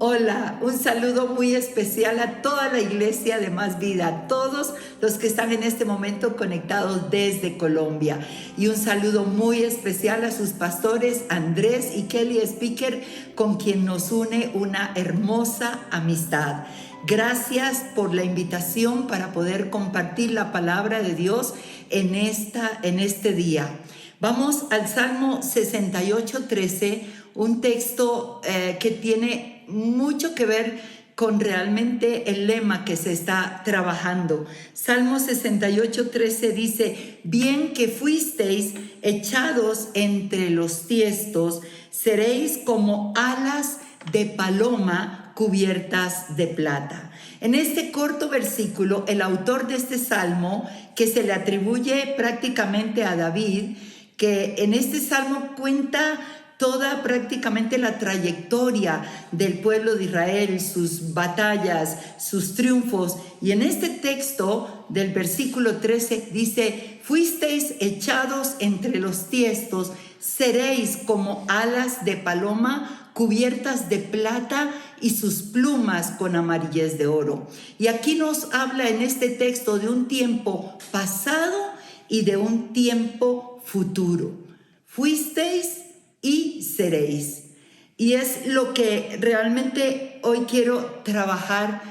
Hola, un saludo muy especial a toda la iglesia de Más Vida, a todos los que están en este momento conectados desde Colombia. Y un saludo muy especial a sus pastores Andrés y Kelly Speaker, con quien nos une una hermosa amistad. Gracias por la invitación para poder compartir la palabra de Dios en este día. Vamos al Salmo 68:13, un texto que tiene mucho que ver con realmente el lema que se está trabajando. Salmo 68:13 dice: bien que fuisteis echados entre los tiestos, seréis como alas de paloma cubiertas de plata. En este corto versículo, el autor de este salmo, que se le atribuye prácticamente a David, que en este salmo cuenta toda prácticamente la trayectoria del pueblo de Israel, sus batallas, sus triunfos. Y en este texto del versículo 13 dice: fuisteis echados entre los tiestos, seréis como alas de paloma cubiertas de plata y sus plumas con amarillez de oro. Y aquí nos habla en este texto de un tiempo pasado y de un tiempo futuro. Fuisteis y seréis. Y es lo que realmente hoy quiero trabajar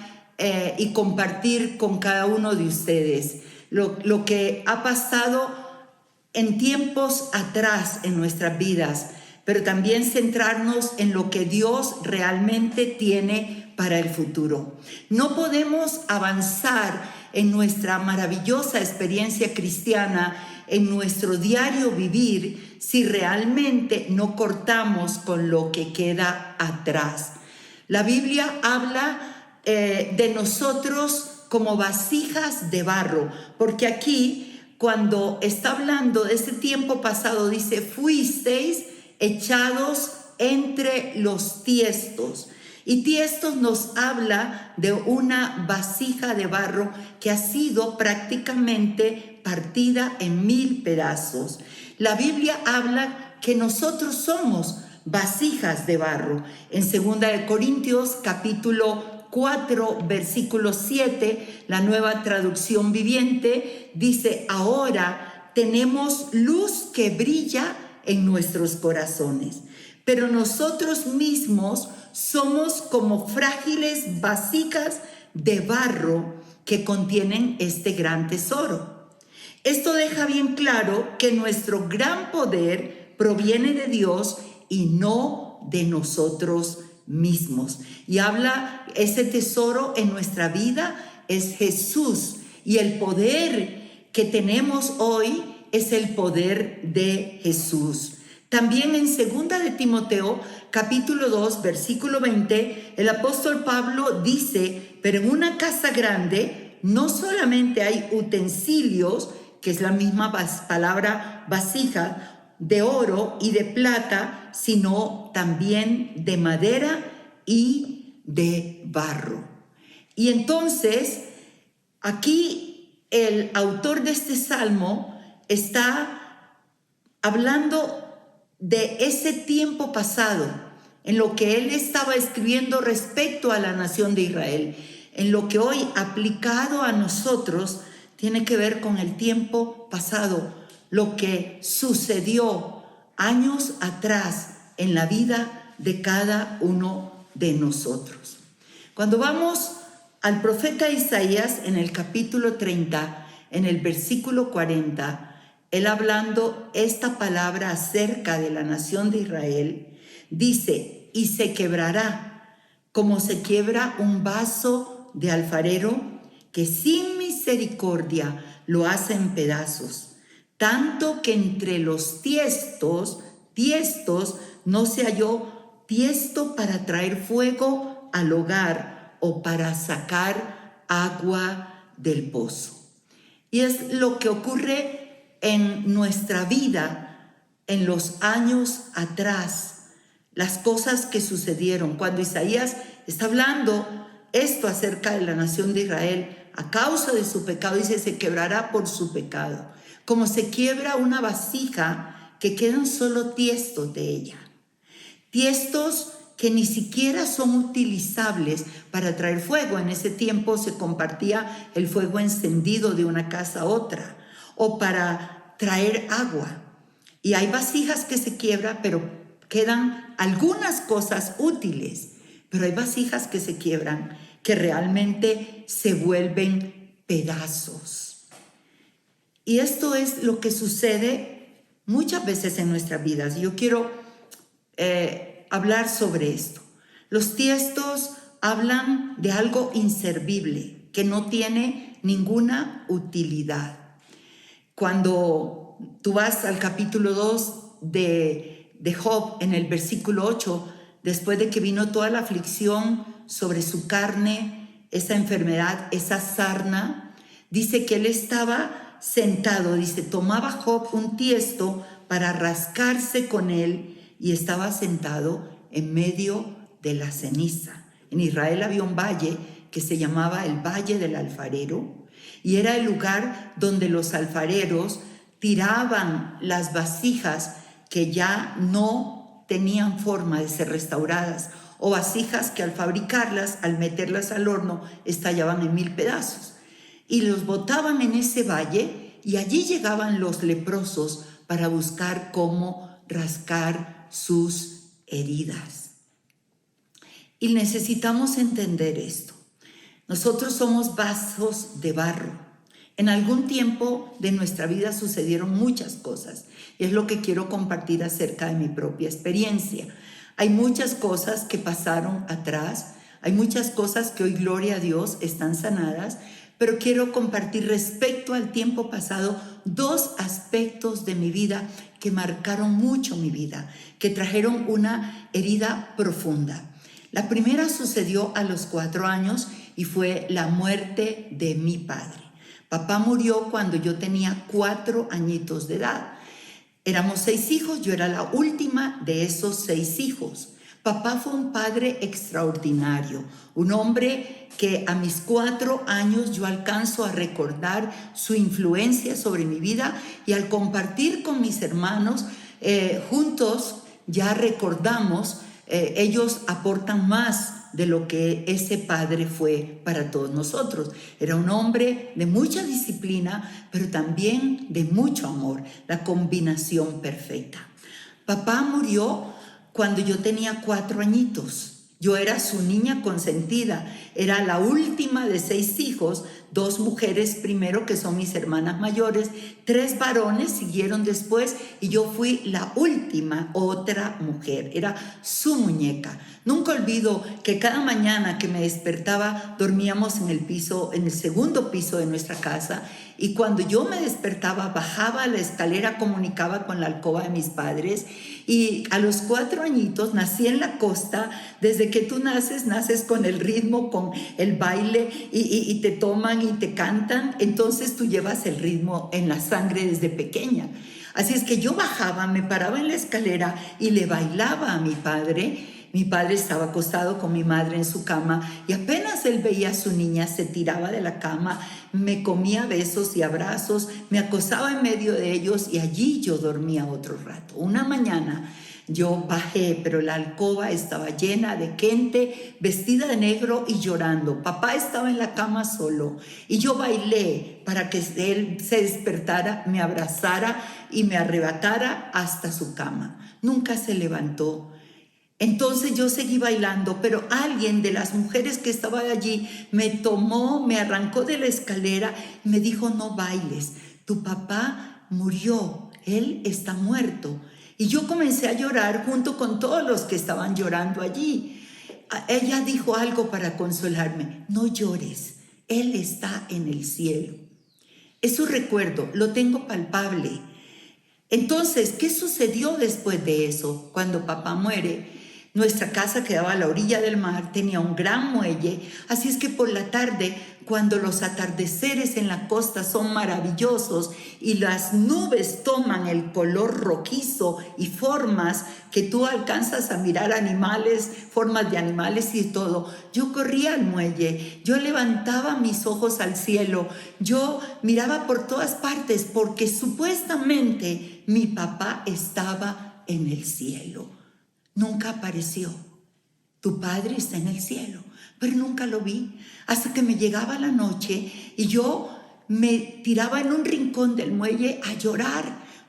y compartir con cada uno de ustedes. Lo que ha pasado en tiempos atrás en nuestras vidas, pero también centrarnos en lo que Dios realmente tiene para el futuro. No podemos avanzar en nuestra maravillosa experiencia cristiana, en nuestro diario vivir, si realmente no cortamos con lo que queda atrás. La Biblia habla de nosotros como vasijas de barro, porque aquí, cuando está hablando de ese tiempo pasado, dice: fuisteis echados entre los tiestos. Y tiestos nos habla de una vasija de barro que ha sido prácticamente partida en 1000 pedazos. La Biblia habla que nosotros somos vasijas de barro. En 2 Corintios capítulo 4, versículo 7, la Nueva Traducción Viviente dice: ahora tenemos luz que brilla en nuestros corazones, pero nosotros mismos somos como frágiles vasijas de barro que contienen este gran tesoro. Esto deja bien claro que nuestro gran poder proviene de Dios y no de nosotros mismos. Y habla, ese tesoro en nuestra vida es Jesús, y el poder que tenemos hoy es el poder de Jesús. También en 2 de Timoteo, capítulo 2, versículo 20, el apóstol Pablo dice: pero en una casa grande no solamente hay utensilios, que es la misma palabra vasija, de oro y de plata, sino también de madera y de barro. Y entonces, aquí el autor de este salmo está hablando de ese tiempo pasado, en lo que él estaba escribiendo respecto a la nación de Israel, en lo que hoy, aplicado a nosotros, tiene que ver con el tiempo pasado, lo que sucedió años atrás en la vida de cada uno de nosotros. Cuando vamos al profeta Isaías en el capítulo 30, en el versículo 40, él hablando esta palabra acerca de la nación de Israel, dice: y se quebrará como se quiebra un vaso de alfarero, que sin misericordia lo hace en pedazos, tanto que entre los tiestos no se halló tiesto para traer fuego al hogar o para sacar agua del pozo. Y es lo que ocurre en nuestra vida en los años atrás, las cosas que sucedieron. Cuando Isaías está hablando esto acerca de la nación de Israel, a causa de su pecado, dice: se quebrará por su pecado, como se quiebra una vasija que quedan solo tiestos de ella. Tiestos que ni siquiera son utilizables para traer fuego. En ese tiempo se compartía el fuego encendido de una casa a otra, o para traer agua. Y hay vasijas que se quiebran, pero quedan algunas cosas útiles. Pero hay vasijas que se quiebran, que realmente se vuelven pedazos. Y esto es lo que sucede muchas veces en nuestras vidas. Yo quiero hablar sobre esto. Los tiestos hablan de algo inservible, que no tiene ninguna utilidad. Cuando tú vas al capítulo 2 de Job, en el versículo 8, después de que vino toda la aflicción sobre su carne, esa enfermedad, esa sarna, dice que él estaba sentado, dice, tomaba Job un tiesto para rascarse con él y estaba sentado en medio de la ceniza. En Israel había un valle que se llamaba el Valle del Alfarero y era el lugar donde los alfareros tiraban las vasijas que ya no tenían forma de ser restauradas, o vasijas que al fabricarlas, al meterlas al horno, estallaban en 1000 pedazos. Y los botaban en ese valle y allí llegaban los leprosos para buscar cómo rascar sus heridas. Y necesitamos entender esto. Nosotros somos vasos de barro. En algún tiempo de nuestra vida sucedieron muchas cosas y es lo que quiero compartir acerca de mi propia experiencia. Hay muchas cosas que pasaron atrás, hay muchas cosas que hoy, gloria a Dios, están sanadas, pero quiero compartir respecto al tiempo pasado 2 aspectos de mi vida que marcaron mucho mi vida, que trajeron una herida profunda. La primera sucedió a los 4 años y fue la muerte de mi padre. Papá murió cuando yo tenía 4 añitos de edad. Éramos 6 hijos, yo era la última de esos 6 hijos. Papá fue un padre extraordinario, un hombre que a mis 4 años yo alcanzo a recordar su influencia sobre mi vida y al compartir con mis hermanos, juntos ya recordamos, ellos aportan más de lo que ese padre fue para todos nosotros. Era un hombre de mucha disciplina, pero también de mucho amor, la combinación perfecta. Papá murió cuando yo tenía 4 añitos. Yo era su niña consentida, era la última de 6 hijos, 2 mujeres primero que son mis hermanas mayores, 3 varones siguieron después y yo fui la última, otra mujer, era su muñeca. Nunca olvido que cada mañana que me despertaba dormíamos en el piso, en el segundo piso de nuestra casa y cuando yo me despertaba bajaba la escalera, comunicaba con la alcoba de mis padres y a los 4 añitos nací en la costa. Desde que tú naces con el ritmo, con el baile y te toman y te cantan, entonces tú llevas el ritmo en la sangre desde pequeña. Así es que yo bajaba, me paraba en la escalera y le bailaba a mi padre. Mi padre estaba acostado con mi madre en su cama y apenas él veía a su niña se tiraba de la cama, me comía besos y abrazos, me acostaba en medio de ellos y allí yo dormía otro rato. Una mañana yo bajé, pero la alcoba estaba llena de gente vestida de negro y llorando. Papá estaba en la cama solo y yo bailé para que él se despertara, me abrazara y me arrebatara hasta su cama. Nunca se levantó. Entonces yo seguí bailando, pero alguien de las mujeres que estaba allí me tomó, me arrancó de la escalera y me dijo: no bailes, tu papá murió, él está muerto. Y yo comencé a llorar junto con todos los que estaban llorando allí. Ella dijo algo para consolarme: no llores, él está en el cielo. Eso recuerdo, lo tengo palpable. Entonces, ¿qué sucedió después de eso? Cuando papá muere, nuestra casa quedaba a la orilla del mar, tenía un gran muelle, así es que por la tarde, cuando los atardeceres en la costa son maravillosos y las nubes toman el color rojizo y formas que tú alcanzas a mirar animales, formas de animales y todo, yo corría al muelle, yo levantaba mis ojos al cielo, yo miraba por todas partes porque supuestamente mi papá estaba en el cielo. Nunca apareció. tu padre está en el cielo. Pero nunca lo vi, hasta que me llegaba la noche y yo me tiraba en un rincón del muelle a llorar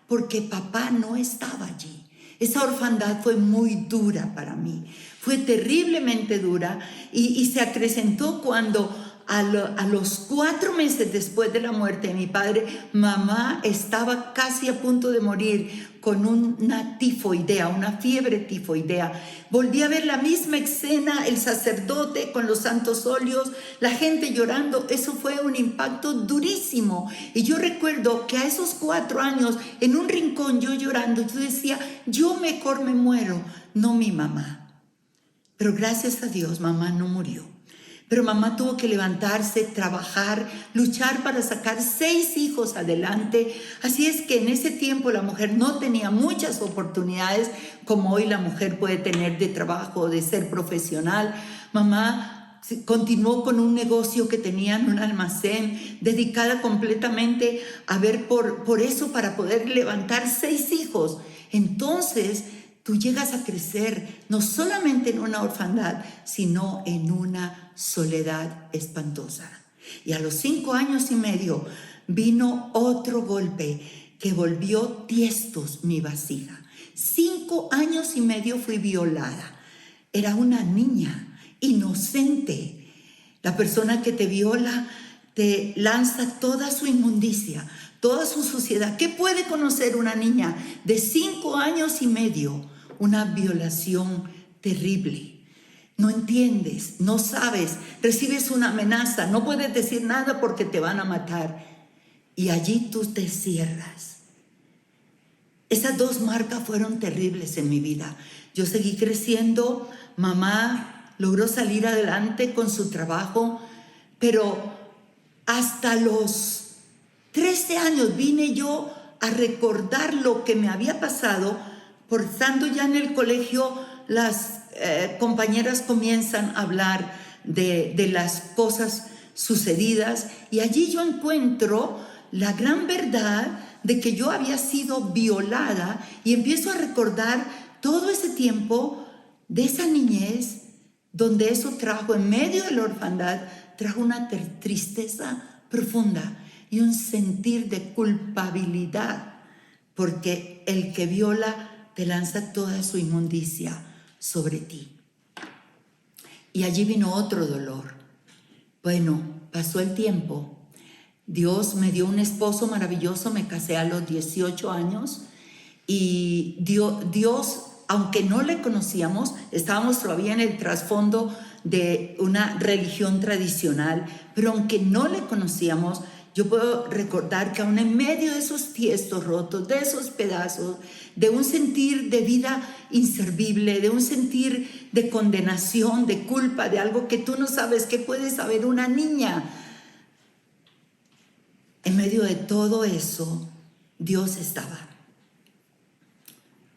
porque papá no estaba allí. Esa orfandad fue muy dura para mí, fue terriblemente dura y se acrecentó cuando a los 4 meses después de la muerte de mi padre, mamá estaba casi a punto de morir con una tifoidea, una fiebre tifoidea. Volví a ver la misma escena, el sacerdote con los santos óleos, la gente llorando. Eso fue un impacto durísimo. Y yo recuerdo que a esos 4 años, en un rincón yo llorando, yo decía, yo mejor me muero, no mi mamá. Pero gracias a Dios, mamá no murió. Pero mamá tuvo que levantarse, trabajar, luchar para sacar 6 hijos adelante. Así es que en ese tiempo la mujer no tenía muchas oportunidades como hoy la mujer puede tener de trabajo, de ser profesional. Mamá continuó con un negocio que tenía en un almacén, dedicada completamente a ver por eso para poder levantar 6 hijos. Entonces, tú llegas a crecer no solamente en una orfandad, sino en una soledad espantosa. Y a los 5 años y medio vino otro golpe que volvió tiestos mi vasija. 5 años y medio fui violada. Era una niña inocente. La persona que te viola te lanza toda su inmundicia, toda su suciedad. ¿Qué puede conocer una niña de 5 años y medio? Una violación terrible. No entiendes, no sabes, recibes una amenaza, no puedes decir nada porque te van a matar. Y allí tú te cierras. Esas 2 marcas fueron terribles en mi vida. Yo seguí creciendo, mamá logró salir adelante con su trabajo, pero hasta los 13 años vine yo a recordar lo que me había pasado. Por estando ya en el colegio, las compañeras comienzan a hablar de las cosas sucedidas y allí yo encuentro la gran verdad de que yo había sido violada y empiezo a recordar todo ese tiempo de esa niñez donde eso trajo, en medio de la orfandad, trajo una tristeza profunda y un sentir de culpabilidad, porque el que viola te lanza toda su inmundicia sobre ti. Y allí vino otro dolor. Bueno, pasó el tiempo. Dios me dio un esposo maravilloso, me casé a los 18 años y Dios, aunque no le conocíamos, estábamos todavía en el trasfondo de una religión tradicional, pero aunque no le conocíamos, yo puedo recordar que aún en medio de esos tiestos rotos, de esos pedazos, de un sentir de vida inservible, de un sentir de condenación, de culpa, de algo que tú no sabes, que puede saber una niña. En medio de todo eso, Dios estaba.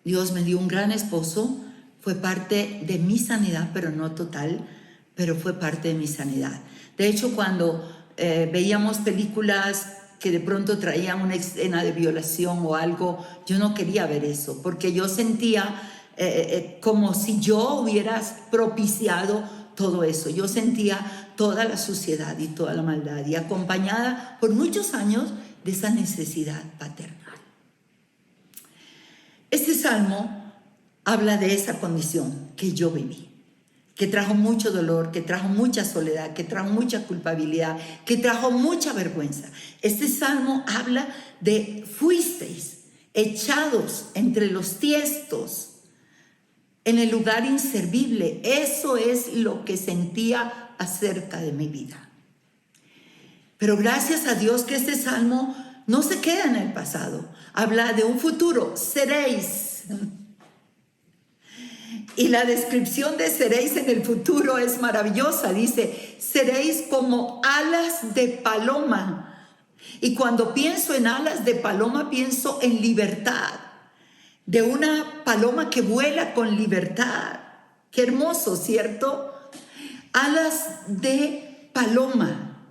Dios me dio un gran esposo, fue parte de mi sanidad, pero no total, pero fue parte de mi sanidad. De hecho, cuando veíamos películas que de pronto traían una escena de violación o algo, yo no quería ver eso, porque yo sentía como si yo hubiera propiciado todo eso. Yo sentía toda la suciedad y toda la maldad, y acompañada por muchos años de esa necesidad paternal. Este salmo habla de esa condición que yo viví, que trajo mucho dolor, que trajo mucha soledad, que trajo mucha culpabilidad, que trajo mucha vergüenza. Este salmo habla de fuisteis echados entre los tiestos, en el lugar inservible. Eso es lo que sentía acerca de mi vida. Pero gracias a Dios que este salmo no se queda en el pasado. Habla de un futuro, seréis. Y la descripción de seréis en el futuro es maravillosa. Dice, seréis como alas de paloma. Y cuando pienso en alas de paloma, pienso en libertad. De una paloma que vuela con libertad. Qué hermoso, ¿cierto? Alas de paloma,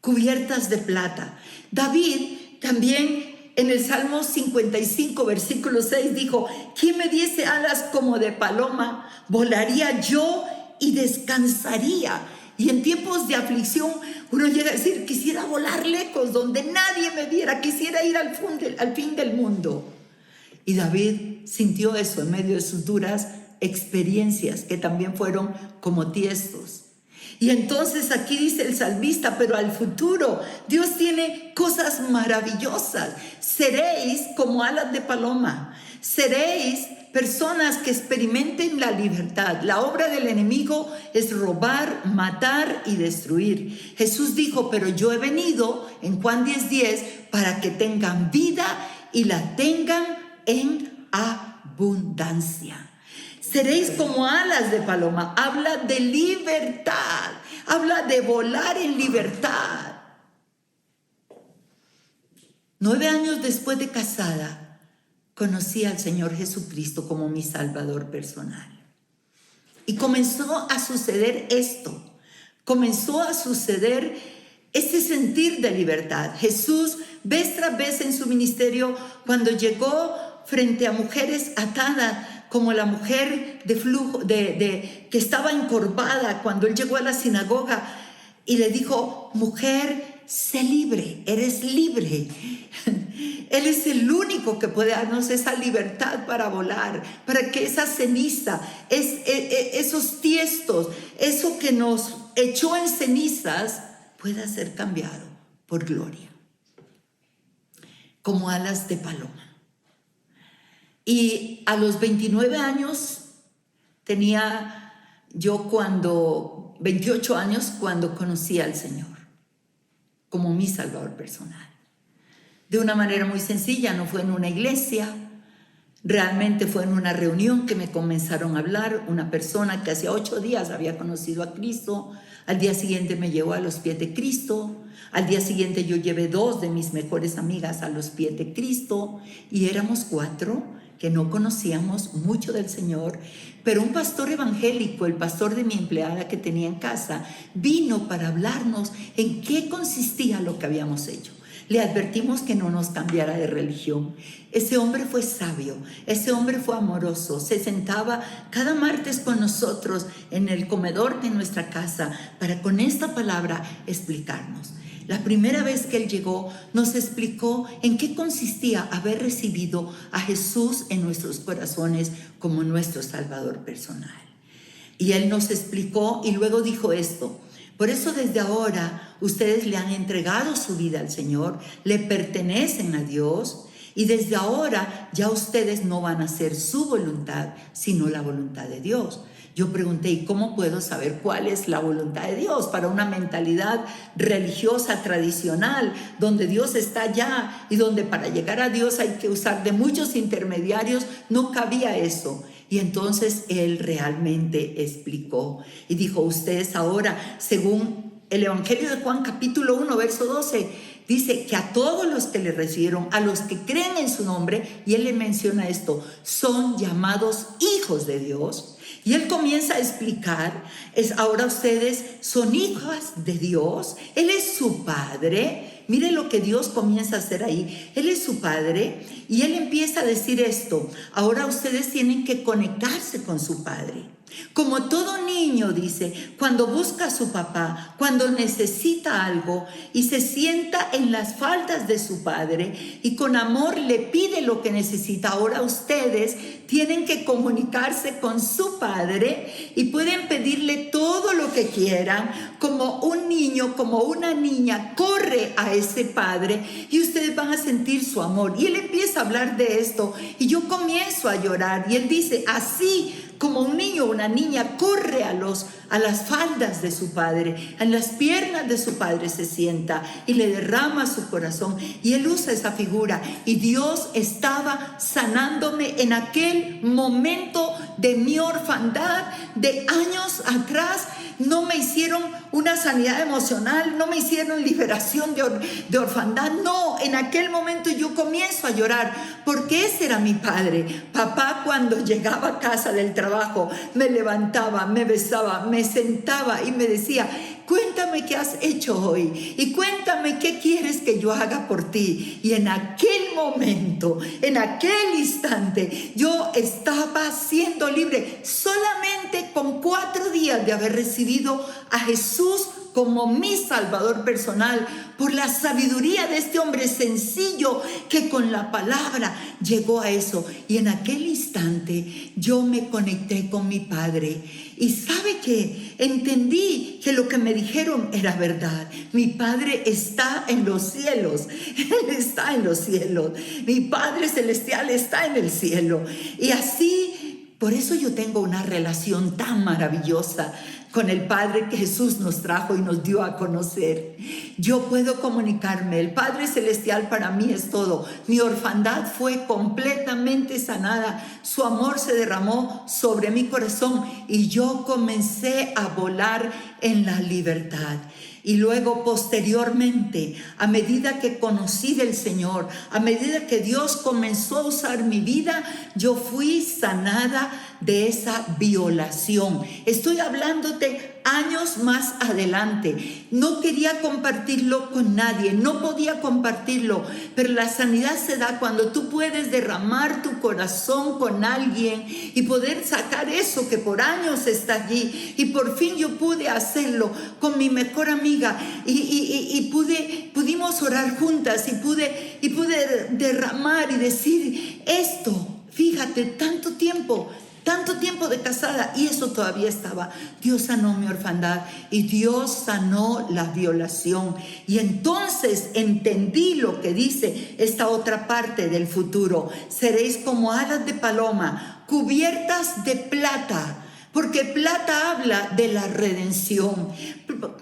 cubiertas de plata. David también En el Salmo 55, versículo 6 dijo: ¿quién me diese alas como de paloma? Volaría yo y descansaría. Y en tiempos de aflicción uno llega a decir: quisiera volar lejos, donde nadie me viera, quisiera ir al fin del mundo. Y David sintió eso en medio de sus duras experiencias, que también fueron como tiestos. Y entonces aquí dice el salmista: pero al futuro Dios tiene cosas maravillosas. Seréis como alas de paloma. Seréis personas que experimenten la libertad. La obra del enemigo es robar, matar y destruir. Jesús dijo: pero yo he venido, en Juan 10:10, para que tengan vida y la tengan en abundancia. Seréis como alas de paloma. Habla de libertad. Habla de volar en libertad. 9 años después de casada, conocí al Señor Jesucristo como mi Salvador personal. Y comenzó a suceder esto. Comenzó a suceder este sentir de libertad. Jesús, vez tras vez en su ministerio, cuando llegó frente a mujeres atadas, como la mujer de flujo, que estaba encorvada, cuando él llegó a la sinagoga y le dijo: mujer, sé libre, eres libre. Él es el único que puede darnos esa libertad para volar, para que esa ceniza, esos tiestos, eso que nos echó en cenizas, pueda ser cambiado por gloria, como alas de paloma. Y a los 29 años tenía yo 28 años cuando conocí al Señor como mi Salvador personal. De una manera muy sencilla, no fue en una iglesia, realmente fue en una reunión que me comenzaron a hablar. Una persona que hacía 8 días había conocido a Cristo, al día siguiente me llevó a los pies de Cristo. Al día siguiente yo llevé 2 de mis mejores amigas a los pies de Cristo y éramos 4 que no conocíamos mucho del Señor, pero un pastor evangélico, el pastor de mi empleada que tenía en casa, vino para hablarnos en qué consistía lo que habíamos hecho. Le advertimos que no nos cambiara de religión. Ese hombre fue sabio, ese hombre fue amoroso, se sentaba cada martes con nosotros en el comedor de nuestra casa para con esta palabra explicarnos. La primera vez que él llegó, nos explicó en qué consistía haber recibido a Jesús en nuestros corazones como nuestro Salvador personal. Y él nos explicó y luego dijo esto: por eso desde ahora ustedes le han entregado su vida al Señor, le pertenecen a Dios, y desde ahora ya ustedes no van a hacer su voluntad, sino la voluntad de Dios. Yo pregunté: ¿y cómo puedo saber cuál es la voluntad de Dios? Para una mentalidad religiosa tradicional, donde Dios está allá y donde para llegar a Dios hay que usar de muchos intermediarios, no cabía eso. Y entonces él realmente explicó y dijo: ustedes ahora, según el Evangelio de Juan capítulo 1, verso 12, dice que a todos los que le recibieron, a los que creen en su nombre, y él le menciona esto, son llamados hijos de Dios. Y él comienza a explicar: ahora ustedes son hijas de Dios, Él es su Padre. Mire lo que Dios comienza a hacer ahí. Él es su Padre y Él empieza a decir esto: ahora ustedes tienen que conectarse con su Padre. Como todo niño, dice, cuando busca a su papá, cuando necesita algo y se sienta en las faldas de su padre y con amor le pide lo que necesita, ahora ustedes tienen que comunicarse con su padre y pueden pedirle todo lo que quieran. Como un niño, como una niña corre a ese padre y ustedes van a sentir su amor. Y él empieza a hablar de esto y yo comienzo a llorar y él dice: así como un niño o una niña corre a las faldas de su padre, en las piernas de su padre se sienta y le derrama su corazón. Y él usa esa figura. Y Dios estaba sanándome en aquel momento de mi orfandad de años atrás. No me hicieron una sanidad emocional, no me hicieron liberación de orfandad. No, en aquel momento yo comienzo a llorar porque ese era mi padre. Papá, cuando llegaba a casa del trabajo, me levantaba, me besaba, me sentaba y me decía: cuéntame cuéntame qué has hecho hoy y cuéntame qué quieres que yo haga por ti. Y en aquel momento, en aquel instante, yo estaba siendo libre solamente con 4 días de haber recibido a Jesús como mi Salvador personal, por la sabiduría de este hombre sencillo que con la palabra llegó a eso. Y en aquel instante yo me conecté con mi Padre. Y ¿sabe qué? Entendí que lo que me dijeron era verdad. Mi Padre está en los cielos. Él está en los cielos. Mi Padre celestial está en el cielo. Y así, por eso yo tengo una relación tan maravillosa con el Padre que Jesús nos trajo y nos dio a conocer. Yo puedo comunicarme. El Padre Celestial para mí es todo. Mi orfandad fue completamente sanada. Su amor se derramó sobre mi corazón y yo comencé a volar en la libertad. Y luego posteriormente, a medida que conocí del Señor, a medida que Dios comenzó a usar mi vida, yo fui sanada de esa violación. Estoy hablándote años más adelante. No quería compartirlo con nadie, no podía compartirlo, pero la sanidad se da cuando tú puedes derramar tu corazón con alguien y poder sacar eso que por años está allí. Y por fin yo pude hacerlo con mi mejor amiga y pudimos orar juntas y pude derramar y decir esto. Fíjate, tanto tiempo de casada y eso todavía estaba. Dios sanó mi orfandad y Dios sanó la violación. Y entonces entendí lo que dice esta otra parte del futuro. Seréis como alas de paloma, cubiertas de plata. Porque plata habla de la redención.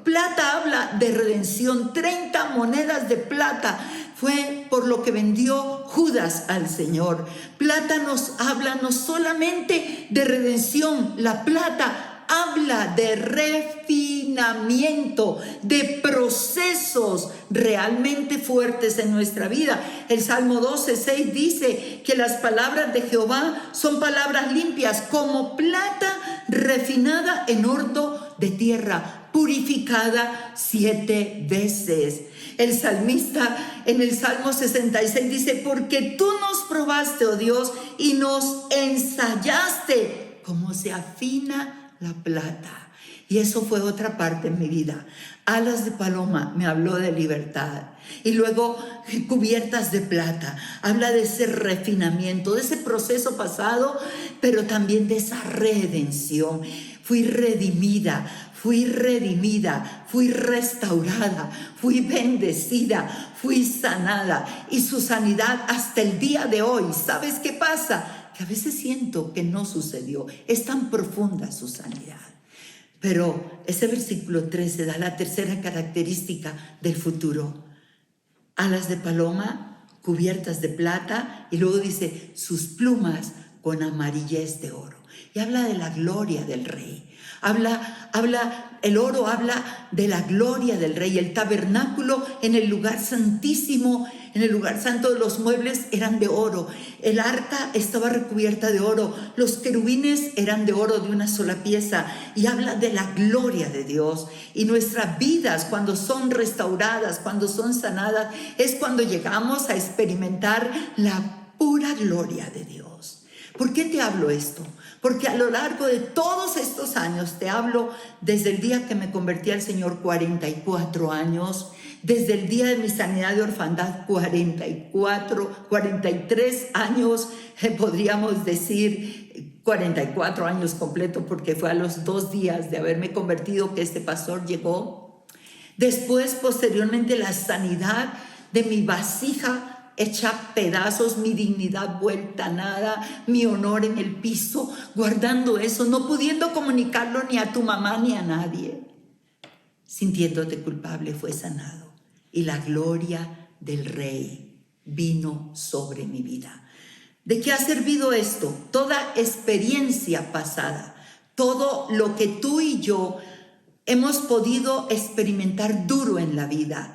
Plata habla de redención. 30 monedas de plata fue por lo que vendió Judas al Señor. Plata nos habla no solamente de redención. La plata habla de refinamiento, de procesos realmente fuertes en nuestra vida. El Salmo 12:6 dice que las palabras de Jehová son palabras limpias, como plata refinada en horno de tierra, purificada 7 veces. El salmista en el Salmo 66 dice: porque tú nos probaste, oh Dios, y nos ensayaste como se afina la plata. Y eso fue otra parte en mi vida. Alas de paloma me habló de libertad. Y luego cubiertas de plata. Habla de ese refinamiento, de ese proceso pasado, pero también de esa redención. Fui redimida, fui restaurada, fui bendecida, fui sanada. Y su sanidad hasta el día de hoy, ¿sabes qué pasa? Que a veces siento que no sucedió. Es tan profunda su sanidad. Pero ese versículo 13 da la tercera característica del futuro. Alas de paloma cubiertas de plata, y luego dice sus plumas con amarillez de oro. Y habla de la gloria del rey. El oro habla de la gloria del rey. El tabernáculo en el lugar santísimo, en el lugar santo, los muebles eran de oro. El arca estaba recubierta de oro. Los querubines eran de oro, de una sola pieza. Y habla de la gloria de Dios. Y nuestras vidas, cuando son restauradas, cuando son sanadas, es cuando llegamos a experimentar la pura gloria de Dios. ¿Por qué te hablo esto? Porque a lo largo de todos estos años, te hablo desde el día que me convertí al Señor, 44 años, desde el día de mi sanidad de orfandad, 43 años, podríamos decir 44 años completo, porque fue a los 2 días de haberme convertido que este pastor llegó. Después, posteriormente, la sanidad de mi vasija hecha pedazos, mi dignidad vuelta a nada, mi honor en el piso, guardando eso, no pudiendo comunicarlo ni a tu mamá ni a nadie. Sintiéndote culpable, fue sanado. Y la gloria del Rey vino sobre mi vida. ¿De qué ha servido esto? Toda experiencia pasada, todo lo que tú y yo hemos podido experimentar duro en la vida,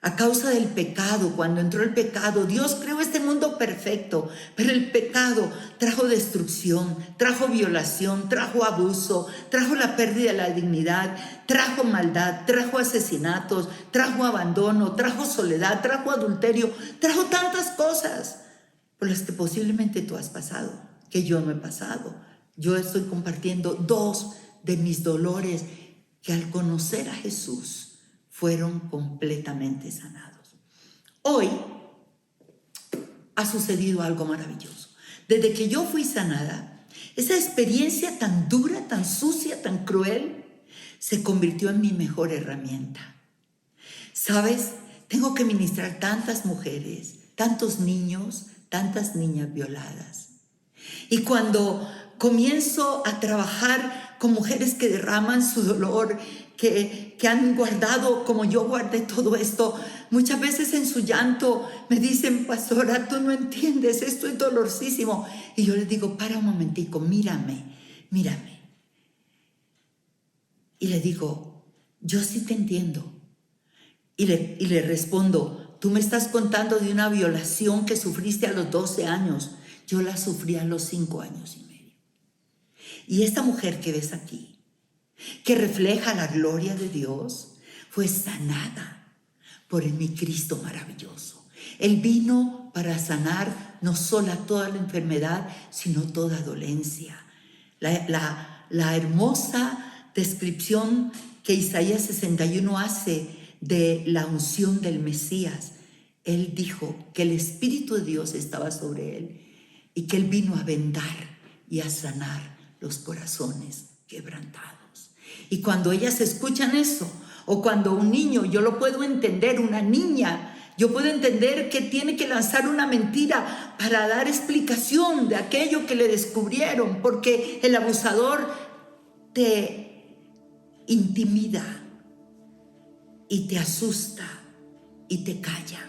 A causa del pecado, cuando entró el pecado, Dios creó este mundo perfecto, pero el pecado trajo destrucción, trajo violación, trajo abuso, trajo la pérdida de la dignidad, trajo maldad, trajo asesinatos, trajo abandono, trajo soledad, trajo adulterio, trajo tantas cosas por las que posiblemente tú has pasado, que yo no he pasado. Yo estoy compartiendo 2 de mis dolores que al conocer a Jesús fueron completamente sanados. Hoy ha sucedido algo maravilloso. Desde que yo fui sanada, esa experiencia tan dura, tan sucia, tan cruel, se convirtió en mi mejor herramienta. ¿Sabes? Tengo que ministrar tantas mujeres, tantos niños, tantas niñas violadas. Y cuando comienzo a trabajar con mujeres que derraman su dolor, que han guardado como yo guardé todo esto, muchas veces en su llanto me dicen: pastora, tú no entiendes, esto es dolorosísimo. Y yo les digo: para un momentico, mírame. Y le digo: yo sí te entiendo. Y le respondo: tú me estás contando de una violación que sufriste a los 12 años. Yo la sufrí a los 5 años y medio. Y esta mujer que ves aquí, que refleja la gloria de Dios, fue sanada por mi Cristo maravilloso. Él vino para sanar no solo toda la enfermedad, sino toda dolencia. La hermosa descripción que Isaías 61 hace de la unción del Mesías. Él dijo que el Espíritu de Dios estaba sobre él y que él vino a vendar y a sanar los corazones quebrantados. Y cuando ellas escuchan eso, o cuando un niño, yo lo puedo entender, una niña, yo puedo entender que tiene que lanzar una mentira para dar explicación de aquello que le descubrieron, porque el abusador te intimida y te asusta y te calla.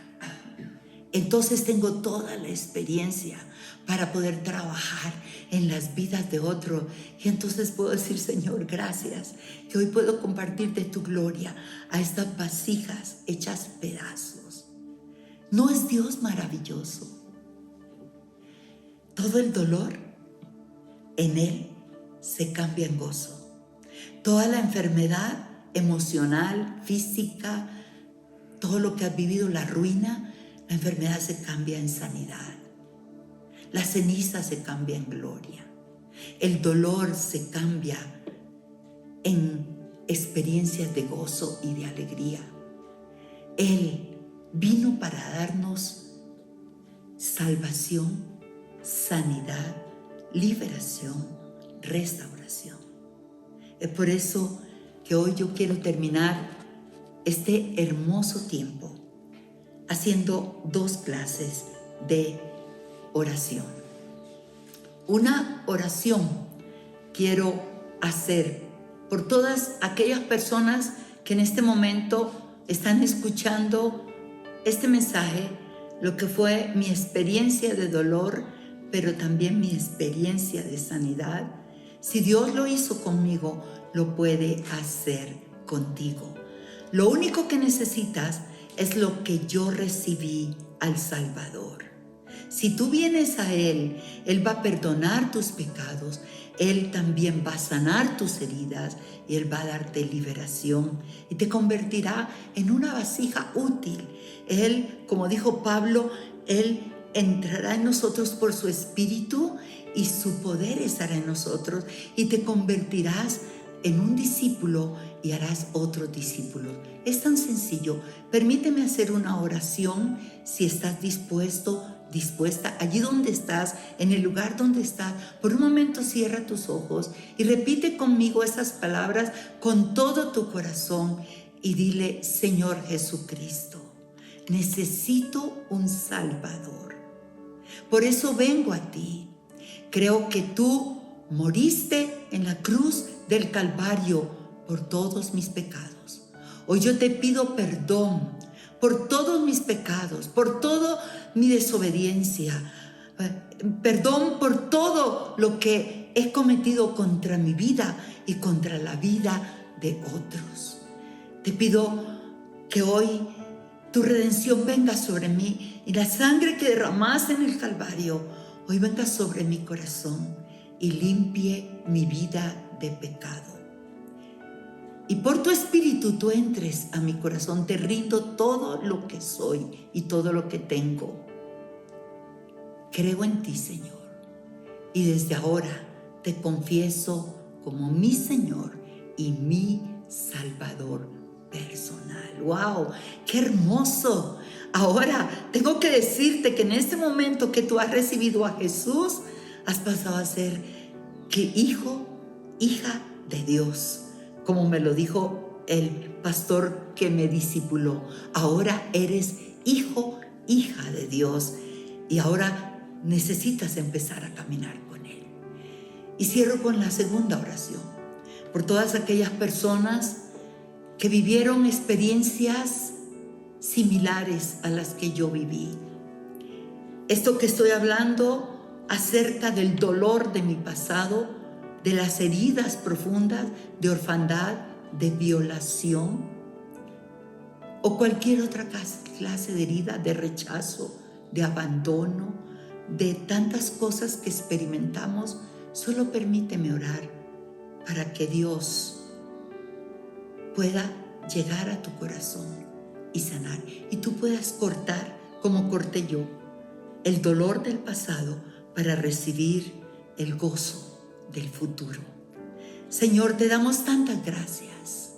Entonces tengo toda la experiencia para poder trabajar en las vidas de otro. Y entonces puedo decir: Señor, gracias, que hoy puedo compartir de tu gloria a estas vasijas hechas pedazos. ¿No es Dios maravilloso? Todo el dolor en Él se cambia en gozo. Toda la enfermedad emocional, física, todo lo que has vivido, la ruina, la enfermedad se cambia en sanidad. La ceniza se cambia en gloria. El dolor se cambia en experiencias de gozo y de alegría. Él vino para darnos salvación, sanidad, liberación, restauración. Es por eso que hoy yo quiero terminar este hermoso tiempo haciendo 2 clases de oración. Una oración quiero hacer por todas aquellas personas que en este momento están escuchando este mensaje, lo que fue mi experiencia de dolor, pero también mi experiencia de sanidad. Si Dios lo hizo conmigo, lo puede hacer contigo. Lo único que necesitas es lo que yo recibí al Salvador. Si tú vienes a Él, Él va a perdonar tus pecados, Él también va a sanar tus heridas y Él va a darte liberación y te convertirá en una vasija útil. Él, como dijo Pablo, Él entrará en nosotros por su Espíritu y su poder estará en nosotros y te convertirás en un discípulo y harás otros discípulos. Es tan sencillo. Permíteme hacer una oración si estás dispuesta, allí donde estás, en el lugar donde estás. Por un momento cierra tus ojos y repite conmigo esas palabras con todo tu corazón y dile: Señor Jesucristo, necesito un Salvador. Por eso vengo a ti. Creo que tú moriste en la cruz del Calvario por todos mis pecados. Hoy yo te pido perdón por todos mis pecados, por toda mi desobediencia, perdón por todo lo que he cometido contra mi vida y contra la vida de otros. Te pido que hoy tu redención venga sobre mí y la sangre que derramaste en el Calvario hoy venga sobre mi corazón y limpie mi vida de pecado. Y por tu Espíritu tú entres a mi corazón, te rindo todo lo que soy y todo lo que tengo. Creo en ti, Señor, y desde ahora te confieso como mi Señor y mi Salvador personal. ¡Wow! ¡Qué hermoso! Ahora tengo que decirte que en este momento que tú has recibido a Jesús, has pasado a ser que hijo, hija de Dios, como me lo dijo el pastor que me discipuló. Ahora eres hijo, hija de Dios, y ahora necesitas empezar a caminar con Él. Y cierro con la segunda oración, por todas aquellas personas que vivieron experiencias similares a las que yo viví. Esto que estoy hablando acerca del dolor de mi pasado, de las heridas profundas de orfandad, de violación o cualquier otra clase de herida, de rechazo, de abandono, de tantas cosas que experimentamos. Solo permíteme orar para que Dios pueda llegar a tu corazón y sanar, y tú puedas cortar, como corté yo, el dolor del pasado para recibir el gozo del futuro. Señor, te damos tantas gracias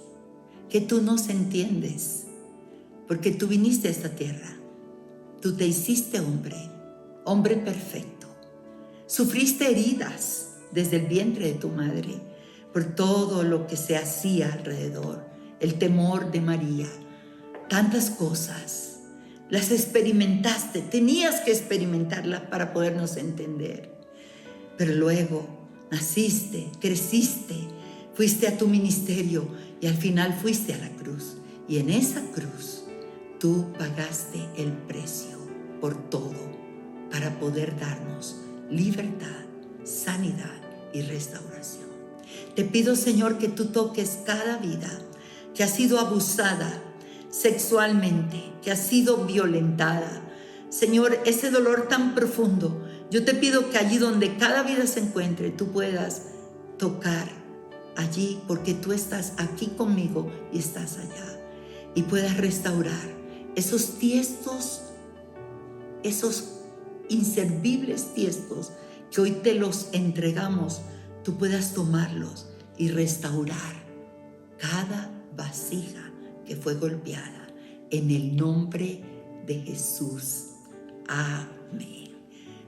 que tú nos entiendes, porque tú viniste a esta tierra, tú te hiciste hombre, hombre perfecto, sufriste heridas desde el vientre de tu madre por todo lo que se hacía alrededor, el temor de María, tantas cosas, las experimentaste, tenías que experimentarlas para podernos entender, pero luego naciste, creciste, fuiste a tu ministerio y al final fuiste a la cruz, y en esa cruz tú pagaste el precio por todo para poder darnos libertad, sanidad y restauración. Te pido, Señor, que tú toques cada vida que ha sido abusada sexualmente, que ha sido violentada. Señor, ese dolor tan profundo, yo te pido que allí donde cada vida se encuentre, tú puedas tocar allí, porque tú estás aquí conmigo y estás allá, y puedas restaurar esos tiestos, esos inservibles tiestos que hoy te los entregamos, tú puedas tomarlos y restaurar cada vasija que fue golpeada en el nombre de Jesús. Amén.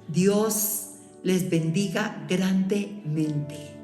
Dios les bendiga grandemente.